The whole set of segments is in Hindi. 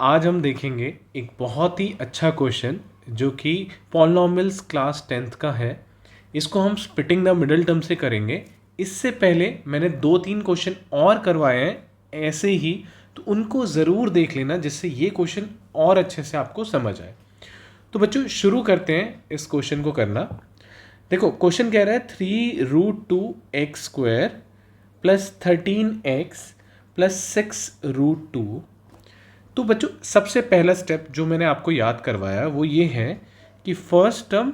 आज हम देखेंगे एक बहुत ही अच्छा क्वेश्चन जो कि पॉलिनॉमियल्स क्लास 10th का है। इसको हम स्प्लिटिंग द मिडिल टर्म से करेंगे। इससे पहले मैंने 2-3 क्वेश्चन और करवाए हैं ऐसे ही, तो उनको ज़रूर देख लेना जिससे ये क्वेश्चन और अच्छे से आपको समझ आए। तो बच्चों शुरू करते हैं इस क्वेश्चन को करना। देखो क्वेश्चन कह रहा है 3√2x² प्लस 13x प्लस 6√2। तो बच्चों सबसे पहला स्टेप जो मैंने आपको याद करवाया वो ये है कि फर्स्ट टर्म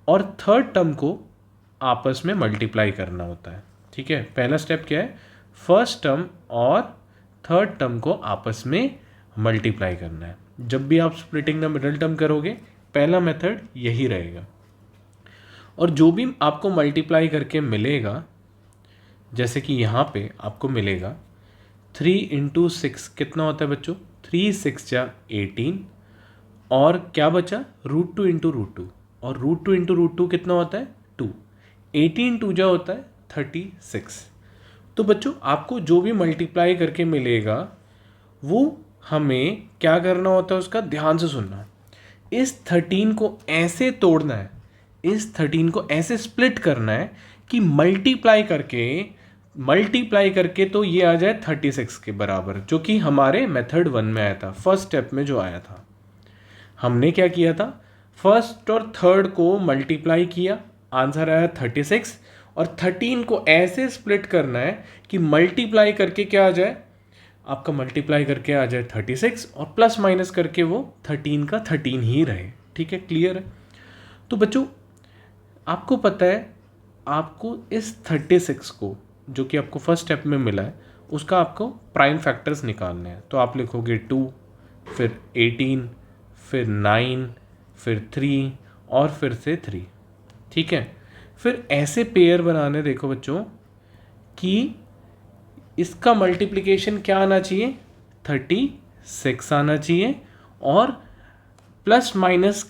और थर्ड टर्म को आपस में मल्टीप्लाई करना होता है। ठीक है, पहला स्टेप क्या है? फर्स्ट टर्म और थर्ड टर्म को आपस में मल्टीप्लाई करना है। जब भी आप स्प्लिटिंग द मिडिल टर्म करोगे पहला मेथड यही रहेगा। और जो भी आपको मल्टीप्लाई करके मिलेगा, जैसे कि यहाँ पे आपको मिलेगा 3 × 6 कितना होता है बच्चों? 3 × 6 = 18। और क्या बचा? √2 × √2, और √2 × √2 कितना होता है? 2। 18 2 जा होता है 36। तो बच्चों आपको जो भी मल्टीप्लाई करके मिलेगा वो हमें क्या करना होता है, उसका ध्यान से सुनना। इस 13 को ऐसे तोड़ना है, इस 13 को ऐसे स्प्लिट करना है कि मल्टीप्लाई करके तो ये आ जाए 36 के बराबर, जो कि हमारे मेथड 1 में आया था, फर्स्ट स्टेप में जो आया था। हमने क्या किया था? फर्स्ट और थर्ड को मल्टीप्लाई किया, आंसर आया 36। और 13 को ऐसे स्प्लिट करना है कि मल्टीप्लाई करके क्या आ जाए? आपका मल्टीप्लाई करके आ जाए 36 और प्लस माइनस करके वो 13 का 13 ही रहे। ठीक है, क्लियर है? तो बच्चों आपको पता है, आपको इस 36 को जो कि आपको फर्स्ट स्टेप में मिला है उसका आपको प्राइम फैक्टर्स निकालने हैं। तो आप लिखोगे 2, फिर 18, फिर 9, फिर 3 और फिर से 3। ठीक है, फिर ऐसे पेयर बनाने, देखो बच्चों, कि इसका मल्टीप्लिकेशन क्या आना चाहिए? 36 आना चाहिए, और प्लस माइनस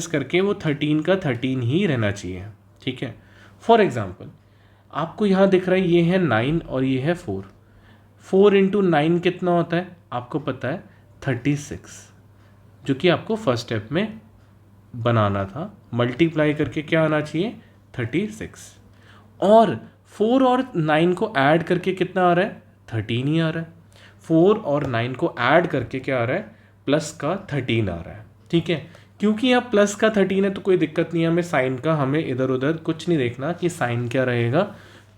करके वो 13 का 13 ही रहना चाहिए। ठीक है, फॉर एग्जाम्पल आपको यहाँ दिख रहा है ये है 9 और ये है 4। 4 × 9 कितना होता है? आपको पता है 36, जो कि आपको फर्स्ट स्टेप में बनाना था। मल्टीप्लाई करके क्या आना चाहिए? 36। और 4 और 9 को ऐड करके कितना आ रहा है? 13 ही आ रहा है। 4 और 9 को ऐड करके क्या आ रहा है? प्लस का 13 आ रहा है। ठीक है, क्योंकि यहाँ प्लस का 13 है तो कोई दिक्कत नहीं है हमें साइन का, हमें इधर उधर कुछ नहीं देखना कि साइन क्या रहेगा।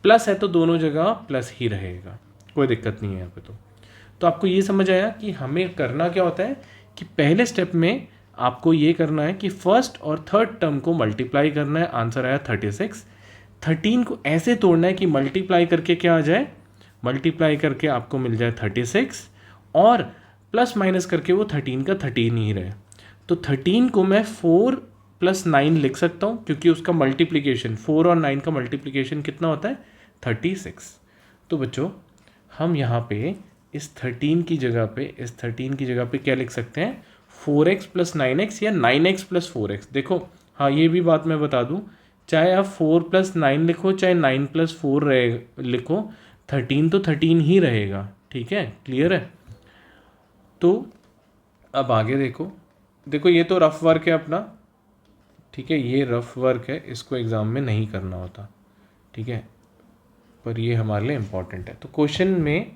प्लस है तो दोनों जगह प्लस ही रहेगा, कोई दिक्कत नहीं है यहाँ पे। तो आपको ये समझ आया कि हमें करना क्या होता है कि पहले स्टेप में आपको ये करना है कि फर्स्ट और थर्ड टर्म को मल्टीप्लाई करना है, आंसर आया 36। 13 को ऐसे तोड़ना है कि मल्टीप्लाई करके क्या आ जाए? मल्टीप्लाई करके आपको मिल जाए 36, और प्लस माइनस करके वो 13 का 13 ही रहे। तो 13 को मैं 4 + 9 लिख सकता हूँ, क्योंकि उसका मल्टीप्लिकेशन 4 और 9 का मल्टीप्लिकेशन कितना होता है? 36। तो बच्चों हम यहाँ पे इस 13 की जगह पे क्या लिख सकते हैं? 4x + 9x या 9x + 4x। देखो हाँ, ये भी बात मैं बता दूँ, चाहे आप 4 + 9 लिखो चाहे 9 + 4 लिखो, 13 तो 13 ही रहेगा। ठीक है, क्लियर है? तो अब आगे देखो ये तो रफ वर्क है अपना। ठीक है, ये रफ वर्क है, इसको एग्ज़ाम में नहीं करना होता। ठीक है, पर ये हमारे लिए इम्पॉर्टेंट है। तो क्वेश्चन में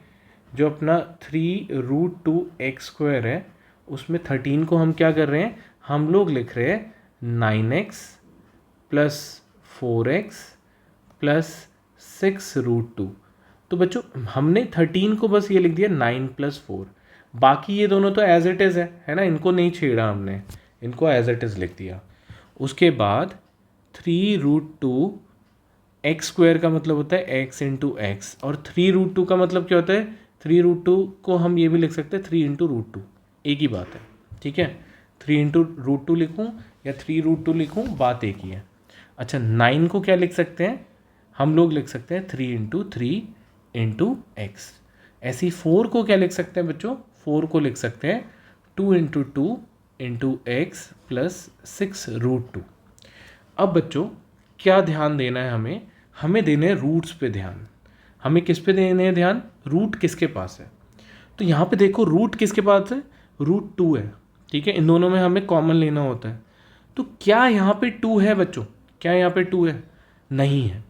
जो अपना 3√2x² है उसमें 13 को हम क्या कर रहे हैं? हम लोग लिख रहे हैं 9x + 4x + 6√2। तो बच्चों हमने 13 को बस ये लिख दिया 9 + 4, बाकी ये दोनों तो एज इट इज़ है ना, इनको नहीं छेड़ा हमने, इनको एज इट इज़ लिख दिया। उसके बाद 3√2x² का मतलब होता है x × x, और 3√2 का मतलब क्या होता है? 3√2 को हम ये भी लिख सकते हैं 3 × √2, एक ही बात है। ठीक है, 3 × √2 लिखूँ या 3√2 लिखूँ, बात एक ही है। अच्छा, 9 को क्या लिख सकते हैं? हम लोग लिख सकते हैं 3 × 3 × x। ऐसी 4 को क्या लिख सकते हैं बच्चों? 4 को लिख सकते हैं 2 × 2 × x + 6√2। अब बच्चों क्या ध्यान देना है हमें देने हैं रूट्स पे ध्यान। हमें किस पे देने हैं ध्यान? रूट किसके पास है? तो यहाँ पे देखो रूट किसके पास है, रूट 2 है, ठीक है। इन दोनों में हमें कॉमन लेना होता है। तो क्या यहाँ पे 2 है बच्चों, क्या यहाँ पे 2 है, नहीं है।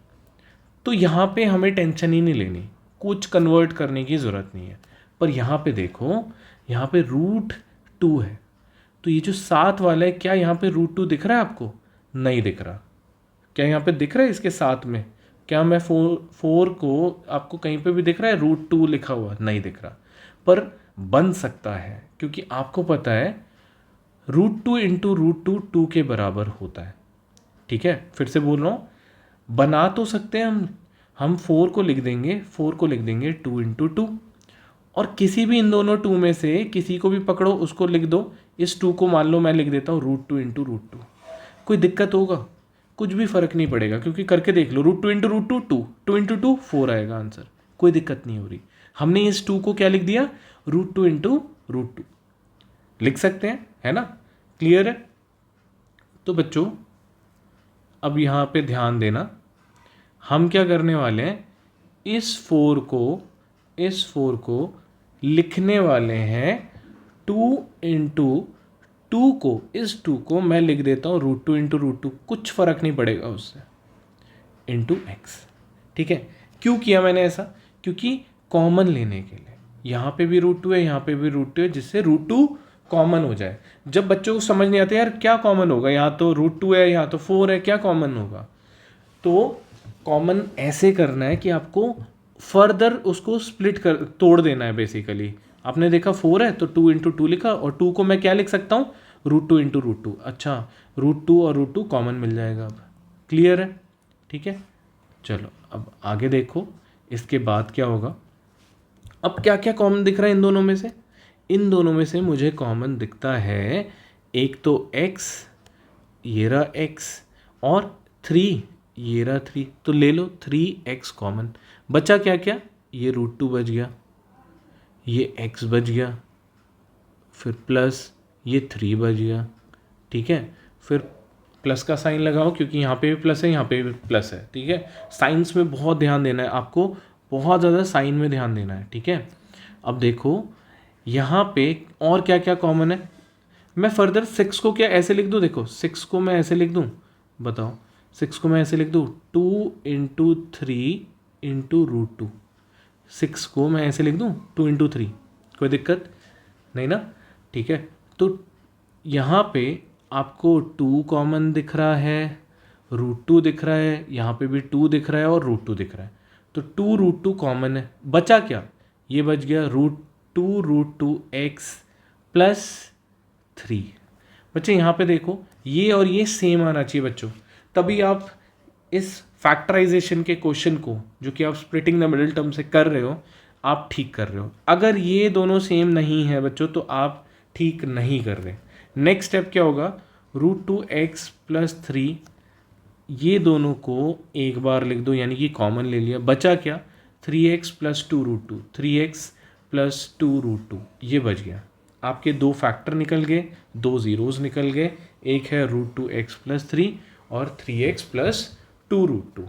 तो यहाँ पे हमें टेंशन ही नहीं लेनी, कुछ कन्वर्ट करने की ज़रूरत नहीं है। पर यहाँ पे देखो, यहाँ पे रूट 2 है, तो ये जो 7 वाला है, क्या यहाँ पे रूट 2 दिख रहा है आपको, नहीं दिख रहा। क्या यहाँ पे दिख रहा है इसके साथ में, क्या मैं 4 को आपको कहीं पे भी दिख रहा है रूट 2 लिखा हुआ, नहीं दिख रहा। पर बन सकता है, क्योंकि आपको पता है रूट 2 इंटू रूट 2 2 के बराबर होता है, ठीक है। फिर से बोल रहा हूँ, बना तो सकते हैं हम 4 को लिख देंगे, 4 को लिख देंगे 2 इंटू 2, और किसी भी इन दोनों 2 में से किसी को भी पकड़ो, उसको लिख दो। इस 2 को मान लो मैं लिख देता हूँ रूट 2 इंटू रूट 2। कोई दिक्कत होगा, कुछ भी फ़र्क नहीं पड़ेगा, क्योंकि करके देख लो, रूट 2 इंटू रूट 2 2, 2 इंटू 2 4 आएगा आंसर, कोई दिक्कत नहीं हो रही। हमने इस 2 को क्या लिख दिया, रूट 2 इंटू रूट 2 लिख सकते हैं, है ना, क्लियर है। तो बच्चों अब यहाँ पे ध्यान देना, हम क्या करने वाले हैं, इस 4 को लिखने वाले हैं 2 इंटू 2 को, इस 2 को मैं लिख देता हूँ रूट 2 इंटू रूट 2, कुछ फ़र्क नहीं पड़ेगा उससे, इंटू एक्स, ठीक है। क्यों किया मैंने ऐसा, क्योंकि कॉमन लेने के लिए, यहाँ पे भी रूट 2 है, यहाँ पे भी रूट 2 है, जिससे रूट 2 कॉमन हो जाए। जब बच्चों को समझ नहीं आता यार क्या कॉमन होगा, यहाँ तो रूट 2 है, यहाँ तो 4 है, क्या कॉमन होगा, तो कॉमन ऐसे करना है कि आपको फर्दर उसको स्प्लिट कर, तोड़ देना है बेसिकली। आपने देखा 4 है तो 2 इंटू 2 लिखा, और 2 को मैं क्या लिख सकता हूँ, रूट 2 इंटू रूट 2। अच्छा, रूट 2 और रूट 2 कॉमन मिल जाएगा, अब क्लियर है, ठीक है। चलो अब आगे देखो, इसके बाद क्या होगा। अब क्या क्या कॉमन दिख रहा है इन दोनों में से, इन दोनों में से मुझे कॉमन दिखता है, एक तो x, ये रहा x, और 3, ये रहा 3, तो ले लो 3x कॉमन। बचा क्या क्या, ये रूट 2 बच गया, ये x बच गया, फिर प्लस ये 3 बच गया, ठीक है। फिर प्लस का साइन लगाओ, क्योंकि यहाँ पे भी प्लस है, यहाँ पे भी प्लस है, ठीक है। साइंस में बहुत ध्यान देना है आपको, बहुत ज़्यादा साइन में ध्यान देना है, ठीक है। अब देखो यहाँ पे और क्या क्या कॉमन है, मैं फर्दर 6 को क्या ऐसे लिख दूँ, देखो 6 को मैं ऐसे लिख दूँ, बताओ 6 को मैं ऐसे लिख दूँ 2 इंटू 3 इंटू रूट 2, 6 को मैं ऐसे लिख दूँ 2 इंटू 3, कोई दिक्कत नहीं ना, ठीक है। तो यहाँ पे आपको 2 कॉमन दिख रहा है, रूट 2 दिख रहा है, यहाँ पे भी 2 दिख रहा है और रूट 2 दिख रहा है, तो 2 रूट 2 कॉमन है। बचा क्या, ये बच गया रूट 2 एक्स प्लस 3। बच्चे यहाँ पे देखो, ये और ये सेम आना चाहिए बच्चों, तभी आप इस फैक्टराइजेशन के क्वेश्चन को, जो कि आप स्प्लिटिंग द मिडिल टर्म से कर रहे हो, आप ठीक कर रहे हो। अगर ये दोनों सेम नहीं है बच्चों, तो आप ठीक नहीं कर रहे। नेक्स्ट स्टेप क्या होगा, रूट 2 एक्स प्लस 3, ये दोनों को एक बार लिख दो, यानी कि कॉमन ले लिया। बचा क्या, 3x plus 2 root 2, 3x plus 2 root 2, ये बच गया। आपके 2 फैक्टर निकल गए, 2 ज़ीरोज़ निकल गए, एक है रूट 2 एक्स प्लस 3 और 3x प्लस 2 रूट 2।